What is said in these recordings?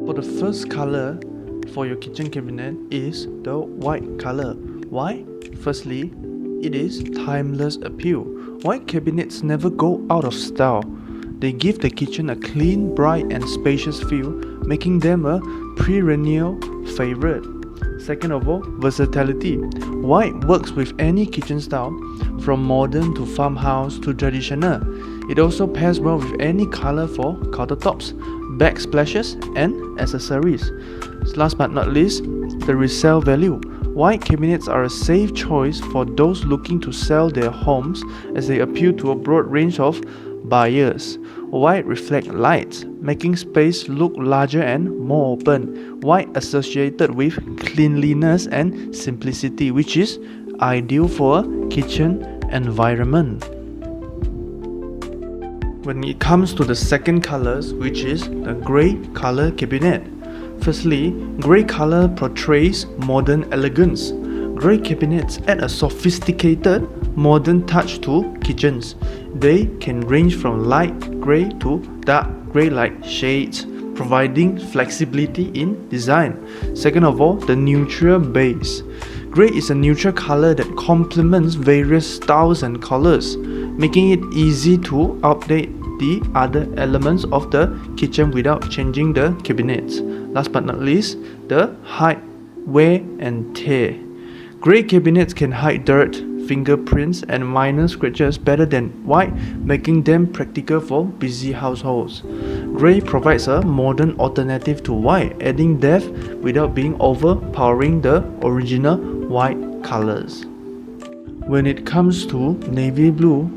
For the first color for your kitchen cabinet is the white color. Why? Firstly, it is timeless appeal. White cabinets never go out of style. They give the kitchen a clean, bright and spacious feel, making them a perennial favorite. Second of all, versatility. White works with any kitchen style, from modern to farmhouse to traditional. It also pairs well with any color for countertops, backsplashes and accessories. Last but not least, the resale value. White cabinets are a safe choice for those looking to sell their homes as they appeal to a broad range of buyers. White reflects light, making space look larger and more open. White associated with cleanliness and simplicity, which is ideal for a kitchen environment. When it comes to the second colors, which is the grey color cabinet. Firstly, grey color portrays modern elegance. Grey cabinets add a sophisticated, modern touch to kitchens. They can range from light grey to dark grey-like shades, providing flexibility in design. Second of all, the neutral base. Grey is a neutral color that complements various styles and colors, making it easy to update the other elements of the kitchen without changing the cabinets. Last but not least, the hide, wear and tear. Grey cabinets can hide dirt, fingerprints and minor scratches better than white, making them practical for busy households. Grey provides a modern alternative to white, adding depth without being overpowering the original white colors. When it comes to navy blue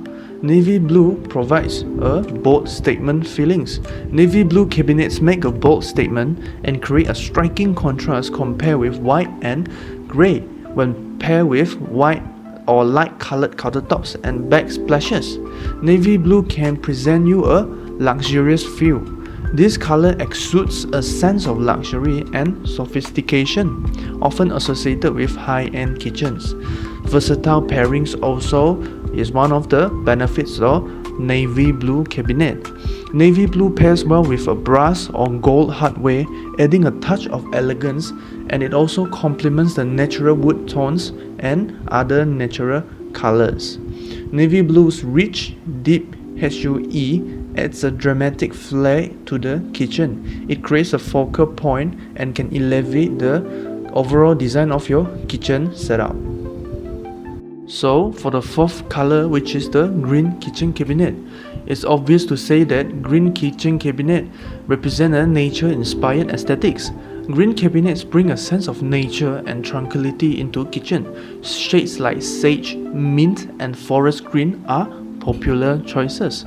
provides a bold statement feelings. Navy blue cabinets make a bold statement and create a striking contrast compared with white and grey when paired with white or light colored countertops and backsplashes. Navy blue can present you a luxurious feel. This color exudes a sense of luxury and sophistication, often associated with high-end kitchens. Versatile pairings also is one of the benefits of navy blue cabinet. Navy blue pairs well with a brass or gold hardware, adding a touch of elegance, and it also complements the natural wood tones and other natural colors. Navy blue's rich, deep HUE adds a dramatic flair to the kitchen. It creates a focal point and can elevate the overall design of your kitchen setup. So for the fourth color, which is the green kitchen cabinet, it's obvious to say that green kitchen cabinet represent a nature-inspired aesthetics. Green cabinets bring a sense of nature and tranquility into kitchen. Shades like sage, mint and forest green are popular choices.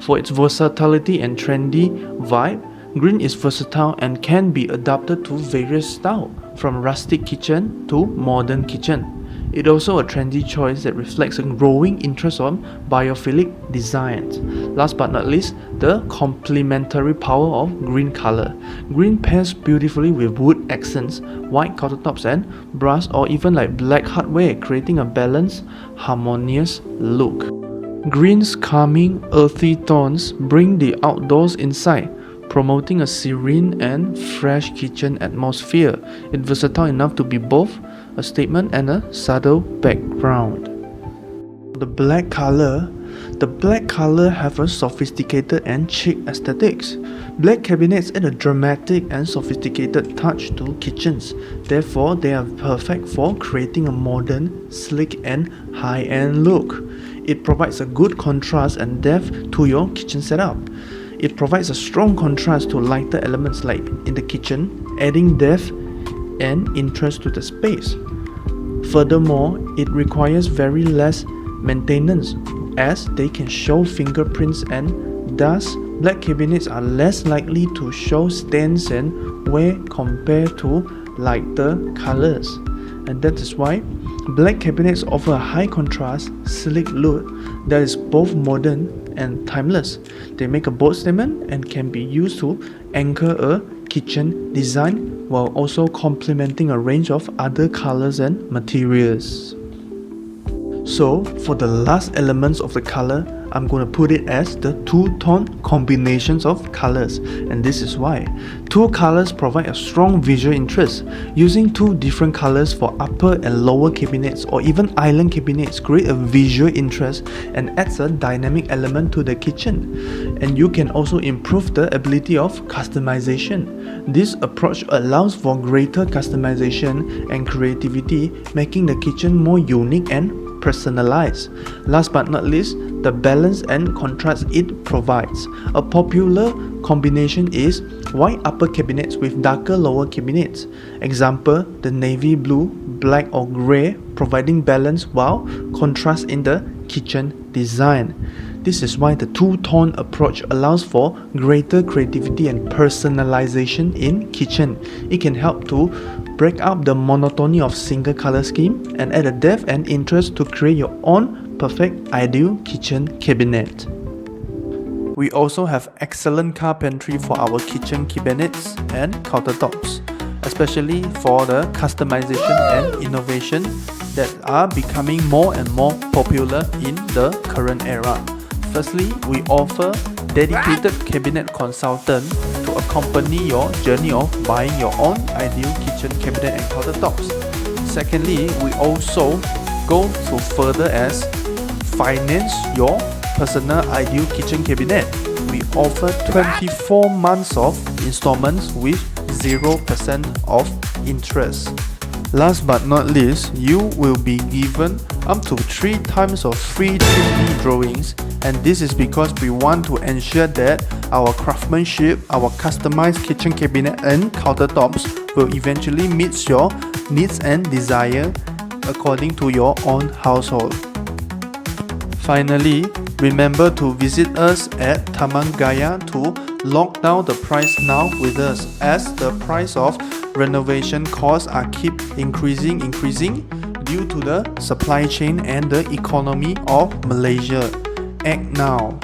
For its versatility and trendy vibe, green is versatile and can be adapted to various styles, from rustic kitchen to modern kitchen. It's also a trendy choice that reflects a growing interest on biophilic designs. Last but not least, the complementary power of green color. Green pairs beautifully with wood accents, white countertops and brass or even like black hardware, creating a balanced, harmonious look. Green's calming, earthy tones bring the outdoors inside, promoting a serene and fresh kitchen atmosphere. It's versatile enough to be both a statement and a subtle background. The black color have a sophisticated and chic aesthetics. Black cabinets add a dramatic and sophisticated touch to kitchens. Therefore, they are perfect for creating a modern, sleek and high-end look. It provides a good contrast and depth to your kitchen setup. It provides a strong contrast to lighter elements like in the kitchen, adding depth and interest to the space. Furthermore, it requires very less maintenance as they can show fingerprints and thus black cabinets are less likely to show stains and wear compared to lighter colors. And that is why black cabinets offer a high contrast, sleek look that is both modern and timeless. They make a bold statement and can be used to anchor a kitchen design while also complementing a range of other colors and materials. So for the last elements of the color, I'm going to put it as the two-tone combinations of colors, and this is why. Two colors provide a strong visual interest. Using two different colors for upper and lower cabinets or even island cabinets create a visual interest and adds a dynamic element to the kitchen. And you can also improve the ability of customization. This approach allows for greater customization and creativity, making the kitchen more unique and personalized. Last but not least, the balance and contrast it provides. A popular combination is white upper cabinets with darker lower cabinets. Example, the navy blue, black or grey, providing balance while contrast in the kitchen design. This is why the two-tone approach allows for greater creativity and personalization in kitchen. It can help to break up the monotony of single color scheme and add a depth and interest to create your own perfect ideal kitchen cabinet. We also have excellent carpentry for our kitchen cabinets and countertops, especially for the customization and innovation that are becoming more and more popular in the current era. Firstly, we offer dedicated cabinet consultant to accompany your journey of buying your own ideal kitchen cabinet and countertops. Secondly, we also go to further as finance your personal ideal kitchen cabinet. We offer 24 months of installments with 0% of interest. Last but not least, you will be given up to 3 times of free 3D drawings, and this is because we want to ensure that our craftsmanship, our customized kitchen cabinet and countertops will eventually meet your needs and desire according to your own household. Finally, remember to visit us at Taman Gaya to lock down the price now with us, as the price of renovation costs are keep increasing due to the supply chain and the economy of Malaysia. Act now.